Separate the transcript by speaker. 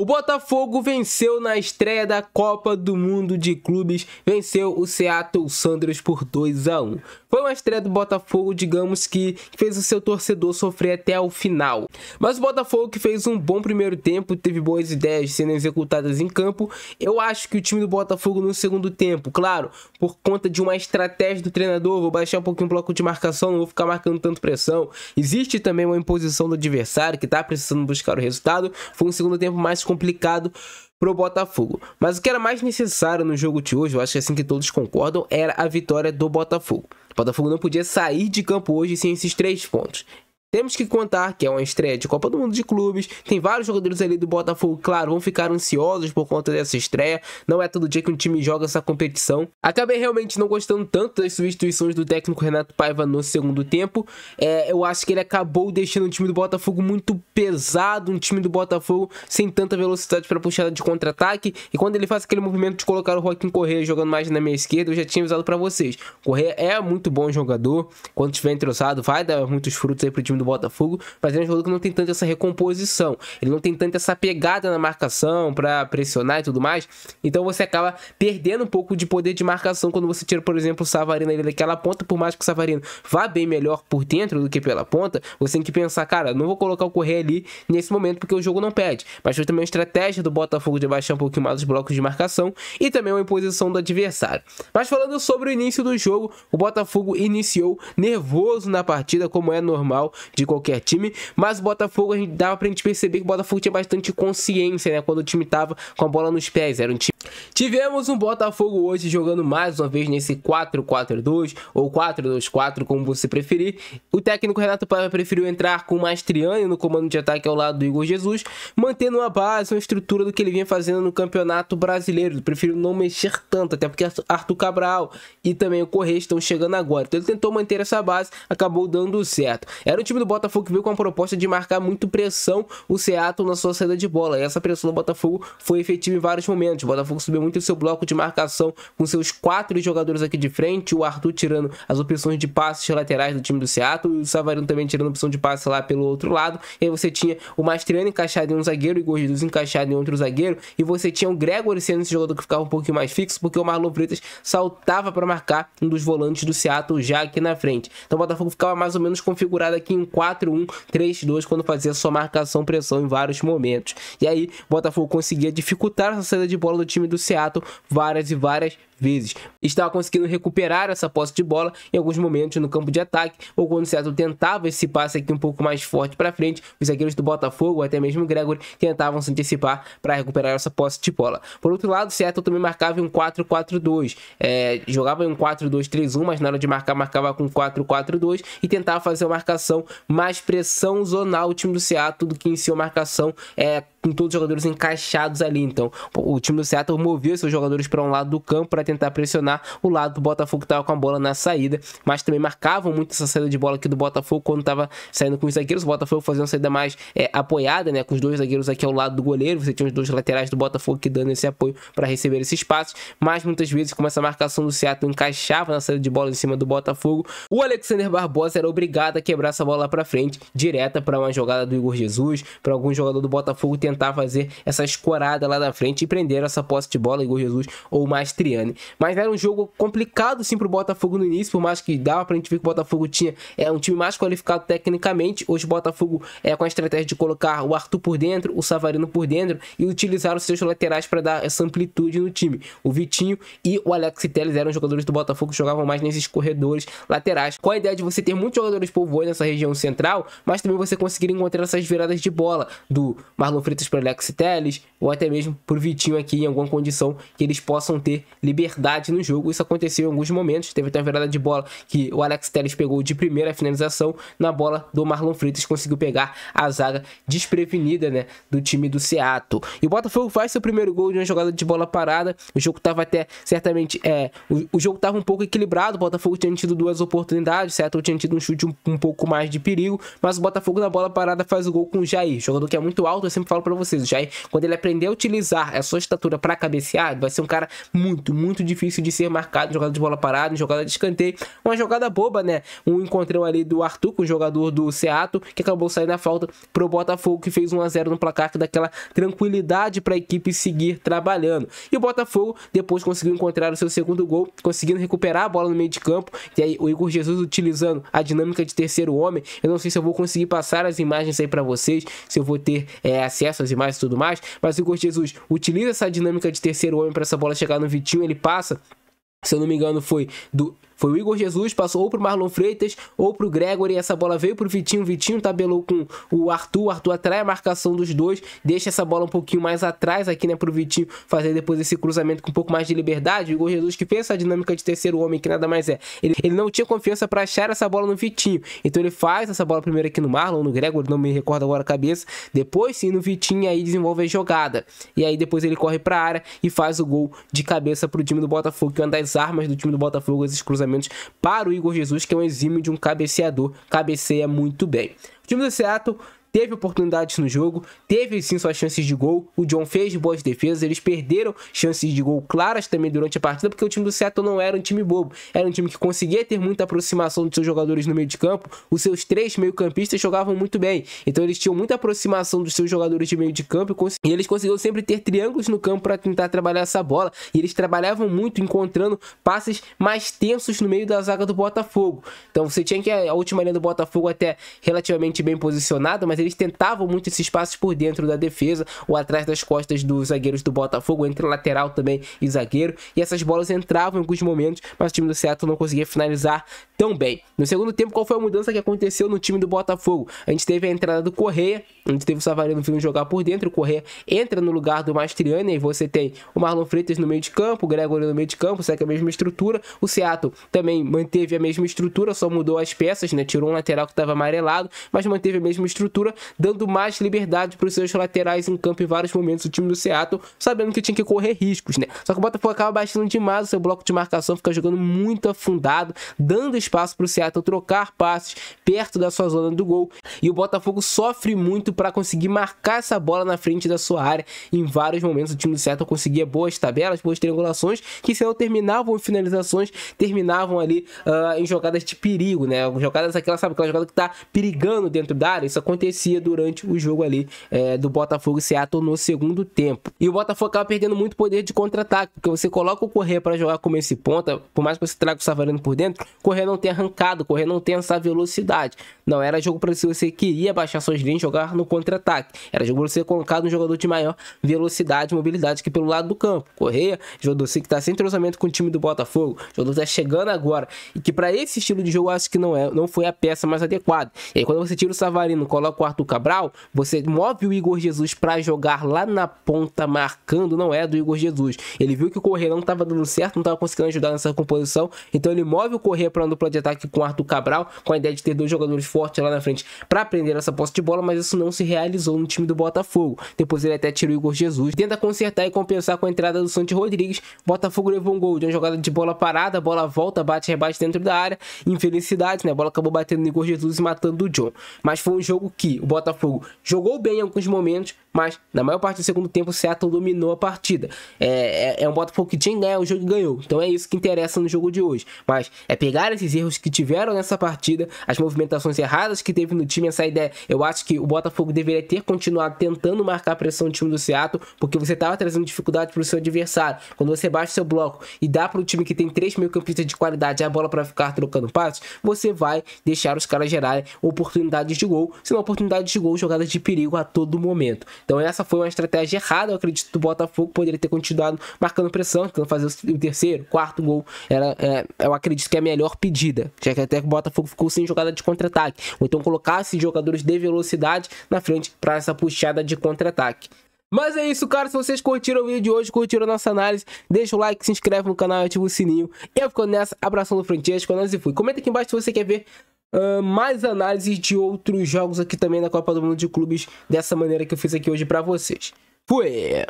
Speaker 1: O Botafogo venceu na estreia da Copa do Mundo de Clubes, venceu o Seattle Sounders por 2-1. Foi uma estreia do Botafogo, digamos que fez o seu torcedor sofrer até o final. Mas o Botafogo, que fez um bom primeiro tempo, teve boas ideias sendo executadas em campo. Eu acho que o time do Botafogo no segundo tempo, claro, por conta de uma estratégia do treinador, vou baixar um pouquinho o bloco de marcação, não vou ficar marcando tanto pressão. Existe também uma imposição do adversário que está precisando buscar o resultado. Foi um segundo tempo mais complicado pro Botafogo. Mas o que era mais necessário no jogo de hoje, eu acho que é assim que todos concordam, era a vitória do Botafogo. O Botafogo não podia sair de campo hoje sem esses 3 pontos. Temos que contar que é uma estreia de Copa do Mundo de Clubes, tem vários jogadores ali do Botafogo, claro, vão ficar ansiosos por conta dessa estreia, não é todo dia que um time joga essa competição. Acabei realmente não gostando tanto das substituições do técnico Renato Paiva no segundo tempo, eu acho que ele acabou deixando o time do Botafogo muito pesado, um time do Botafogo sem tanta velocidade para puxada de contra-ataque, e quando ele faz aquele movimento de colocar o Joaquim Correa jogando mais na minha esquerda, eu já tinha avisado para vocês, Correa é muito bom jogador, quando estiver entrosado vai dar muitos frutos aí pro time do Botafogo, mas é um jogador que não tem tanto essa recomposição, ele não tem tanto essa pegada na marcação para pressionar e tudo mais, então você acaba perdendo um pouco de poder de marcação quando você tira, por exemplo, o Savarino ali daquela ponta. Por mais que o Savarino vá bem melhor por dentro do que pela ponta, você tem que pensar, cara, não vou colocar o Correa ali nesse momento porque o jogo não pede, mas foi também uma estratégia do Botafogo de baixar um pouquinho mais os blocos de marcação e também uma imposição do adversário. Mas falando sobre o início do jogo, o Botafogo iniciou nervoso na partida, como é normal de qualquer time, mas o Botafogo, dava pra gente perceber que o Botafogo tinha bastante consciência, né, quando o time tava com a bola nos pés, era um time. Tivemos um Botafogo hoje jogando mais uma vez nesse 4-4-2 ou 4-2-4, como você preferir. O técnico Renato Paiva preferiu entrar com o Mastriani no comando de ataque ao lado do Igor Jesus, mantendo uma base, uma estrutura do que ele vinha fazendo no Campeonato Brasileiro. Ele preferiu não mexer tanto, até porque Arthur Cabral e também o Correa estão chegando agora. Então ele tentou manter essa base, acabou dando certo. Era o time do Botafogo que veio com a proposta de marcar muito pressão o Seattle na sua saída de bola. E essa pressão do Botafogo foi efetiva em vários momentos. O Botafogo subiu muito o seu bloco de marcação com seus 4 jogadores aqui de frente, o Arthur tirando as opções de passes laterais do time do Seattle, e o Savarino também tirando a opção de passe lá pelo outro lado. E aí você tinha o Mastriani encaixado em um zagueiro, o Igor Jesus encaixado em outro zagueiro, e você tinha o Gregory sendo esse jogador que ficava um pouquinho mais fixo, porque o Marlon Freitas saltava para marcar um dos volantes do Seattle já aqui na frente. Então o Botafogo ficava mais ou menos configurado aqui em 4-1-3-2 quando fazia sua marcação-pressão em vários momentos. E aí o Botafogo conseguia dificultar essa saída de bola do time do Seattle várias e várias vezes. Estava conseguindo recuperar essa posse de bola em alguns momentos no campo de ataque, ou quando o Seattle tentava esse passe aqui um pouco mais forte para frente, os zagueiros do Botafogo, ou até mesmo o Gregory, tentavam se antecipar para recuperar essa posse de bola. Por outro lado, o Seattle também marcava em um 4-4-2, jogava em um 4-2-3-1, mas na hora de marcar, marcava com 4-4-2 e tentava fazer uma marcação mais pressão zonal o time do Seattle do que em si uma marcação com todos os jogadores encaixados ali. Então o time do Seattle movia seus jogadores para um lado do campo para tentar pressionar o lado do Botafogo que estava com a bola na saída, mas também marcavam muito essa saída de bola aqui do Botafogo quando estava saindo com os zagueiros. O Botafogo fazia uma saída mais apoiada, né, com os 2 zagueiros aqui ao lado do goleiro. Você tinha os 2 laterais do Botafogo que dando esse apoio para receber esses passes, mas muitas vezes, como essa marcação do Seattle encaixava na saída de bola em cima do Botafogo, o Alexander Barbosa era obrigado a quebrar essa bola para frente, direta para uma jogada do Igor Jesus, para algum jogador do Botafogo tentar fazer essa escorada lá da frente e prender essa posse de bola, Igor Jesus ou Mastriani. Mas era um jogo complicado sim pro Botafogo no início, por mais que dava pra gente ver que o Botafogo tinha um time mais qualificado tecnicamente. Hoje o Botafogo com a estratégia de colocar o Arthur por dentro, o Savarino por dentro e utilizar os seus laterais para dar essa amplitude no time. O Vitinho e o Alex Telles eram jogadores do Botafogo que jogavam mais nesses corredores laterais, com a ideia de você ter muitos jogadores povoando nessa região central, mas também você conseguir encontrar essas viradas de bola do Marlon Freitas para Alex Telles, ou até mesmo por Vitinho aqui em alguma condição que eles possam ter liberdade no jogo. Isso aconteceu em alguns momentos, teve até uma virada de bola que o Alex Telles pegou de primeira finalização na bola do Marlon Freitas, conseguiu pegar a zaga desprevenida, né, do time do Seattle. E o Botafogo faz seu primeiro gol de uma jogada de bola parada. O jogo estava até certamente o jogo estava um pouco equilibrado. O Botafogo tinha tido 2 oportunidades, o Seattle tinha tido um chute um pouco mais de perigo, mas o Botafogo na bola parada faz o gol com o Jair, jogador que é muito alto. Eu sempre falo para vocês, o Jair, quando ele aprender a utilizar a sua estatura para cabecear, ele vai ser um cara muito muito difícil de ser marcado em jogada de bola parada, em jogada de escanteio. Uma jogada boba, né? Um encontrão ali do Arthur, com o jogador do Seattle, que acabou saindo na falta pro Botafogo, que fez 1 a 0 no placar, que dá aquela tranquilidade para a equipe seguir trabalhando. E o Botafogo depois conseguiu encontrar o seu segundo gol, conseguindo recuperar a bola no meio de campo, e aí o Igor Jesus utilizando a dinâmica de terceiro homem. Eu não sei se eu vou conseguir passar as imagens aí para vocês, se eu vou ter acesso às imagens e tudo mais, mas o Igor Jesus utiliza essa dinâmica de terceiro homem para essa bola chegar no Vitinho. Ele passa, se eu não me engano, foi o Igor Jesus, passou ou pro Marlon Freitas ou pro Gregory, e essa bola veio pro Vitinho, o Vitinho tabelou com o Arthur atrai a marcação dos dois, deixa essa bola um pouquinho mais atrás aqui, né, pro Vitinho fazer depois esse cruzamento com um pouco mais de liberdade. O Igor Jesus, que fez essa dinâmica de terceiro homem, que nada mais é, ele não tinha confiança para achar essa bola no Vitinho, então ele faz essa bola primeiro aqui no Marlon, no Gregory, não me recordo agora a cabeça, depois sim no Vitinho, aí desenvolve a jogada, e aí depois ele corre pra área e faz o gol de cabeça pro time do Botafogo, que é uma das armas do time do Botafogo, esses cruzamentos para o Igor Jesus, que é um exímio de um cabeceador, cabeceia muito bem. O time do Seattle teve oportunidades no jogo, teve sim suas chances de gol, o John fez boas defesas, eles perderam chances de gol claras também durante a partida, porque o time do Seattle não era um time bobo, era um time que conseguia ter muita aproximação dos seus jogadores no meio de campo, os seus 3 meio-campistas jogavam muito bem, então eles tinham muita aproximação dos seus jogadores de meio de campo, e eles conseguiam sempre ter triângulos no campo para tentar trabalhar essa bola, e eles trabalhavam muito encontrando passes mais tensos no meio da zaga do Botafogo. Então você tinha que a última linha do Botafogo até relativamente bem posicionada, mas eles tentavam muito esses passos por dentro da defesa ou atrás das costas dos zagueiros do Botafogo, entre lateral também e zagueiro, e essas bolas entravam em alguns momentos, mas o time do Seattle não conseguia finalizar tão bem. No segundo tempo, qual foi a mudança que aconteceu no time do Botafogo? A gente teve a entrada do Correia, a gente teve o Savarino vindo jogar por dentro, o Correia entra no lugar do Mastriani, e você tem o Marlon Freitas no meio de campo, o Gregory no meio de campo, segue a mesma estrutura. O Seattle também manteve a mesma estrutura, só mudou as peças, né? Tirou um lateral que estava amarelado, mas manteve a mesma estrutura, dando mais liberdade para os seus laterais em campo em vários momentos. O time do Seattle, sabendo que tinha que correr riscos, né? Só que o Botafogo acaba baixando demais o seu bloco de marcação, fica jogando muito afundado, dando espaço para o Seattle trocar passes perto da sua zona do gol, e o Botafogo sofre muito para conseguir marcar essa bola na frente da sua área. Em vários momentos o time do Seattle conseguia boas tabelas, boas triangulações, que se não terminavam em finalizações, terminavam ali em jogadas de perigo, né? Jogadas aquela jogada que tá perigando dentro da área. Isso acontecia durante o jogo ali do Botafogo e Seattle no segundo tempo. E o Botafogo acaba perdendo muito poder de contra-ataque, porque você coloca o Correia para jogar como esse ponta, por mais que você traga o Savarino por dentro, o Correia não tem arrancado, o Correia não tem essa velocidade. Não era jogo para se você queria baixar suas linhas, jogar no contra-ataque. Era jogo para você colocar um jogador de maior velocidade e mobilidade que pelo lado do campo. Correia, jogador que está sem entrosamento com o time do Botafogo, jogador que está chegando agora, e que para esse estilo de jogo eu acho que não foi a peça mais adequada. E aí quando você tira o Savarino, coloca o Arthur Cabral, você move o Igor Jesus para jogar lá na ponta marcando, não é do Igor Jesus. Ele viu que o Correia não estava dando certo, não estava conseguindo ajudar nessa composição, então ele move o Correia para uma dupla de ataque com o Arthur Cabral, com a ideia de ter 2 jogadores fortes lá na frente para prender essa posse de bola, mas isso não se realizou no time do Botafogo. Depois ele até tirou o Igor Jesus, tenta consertar e compensar com a entrada do Santi Rodrigues. O Botafogo levou um gol de uma jogada de bola parada, a bola volta, bate, rebate dentro da área, infelicidade, né? A bola acabou batendo no Igor Jesus e matando o John. Mas foi um jogo que o Botafogo jogou bem em alguns momentos, mas na maior parte do segundo tempo o Seattle dominou a partida. É um Botafogo que tinha que ganhar o jogo e ganhou, então é isso que interessa no jogo de hoje. Mas é pegar esses erros que tiveram nessa partida, as movimentações erradas que teve no time, essa ideia. Eu acho que o Botafogo deveria ter continuado tentando marcar pressão no time do Seattle, porque você estava trazendo dificuldade para o seu adversário. Quando você baixa seu bloco e dá para o time que tem 3 meio-campistas de qualidade a bola para ficar trocando passes, você vai deixar os caras gerarem oportunidades de gol, se não oportunidades de gol, jogadas de perigo a todo momento. Então essa foi uma estratégia errada, eu acredito que o Botafogo poderia ter continuado marcando pressão, tentando fazer o terceiro, quarto gol. Eu acredito que é a melhor pedida, já que até o Botafogo ficou sem jogada de contra-ataque, ou então colocasse jogadores de velocidade na frente para essa puxada de contra-ataque. Mas é isso, cara. Se vocês curtiram o vídeo de hoje, curtiram a nossa análise, deixa o like, se inscreve no canal e ativa o sininho. Eu fico nessa, abração do Francesco, nós e fui. Comenta aqui embaixo se você quer ver mais análises de outros jogos aqui também na Copa do Mundo de Clubes, dessa maneira que eu fiz aqui hoje pra vocês. Fui!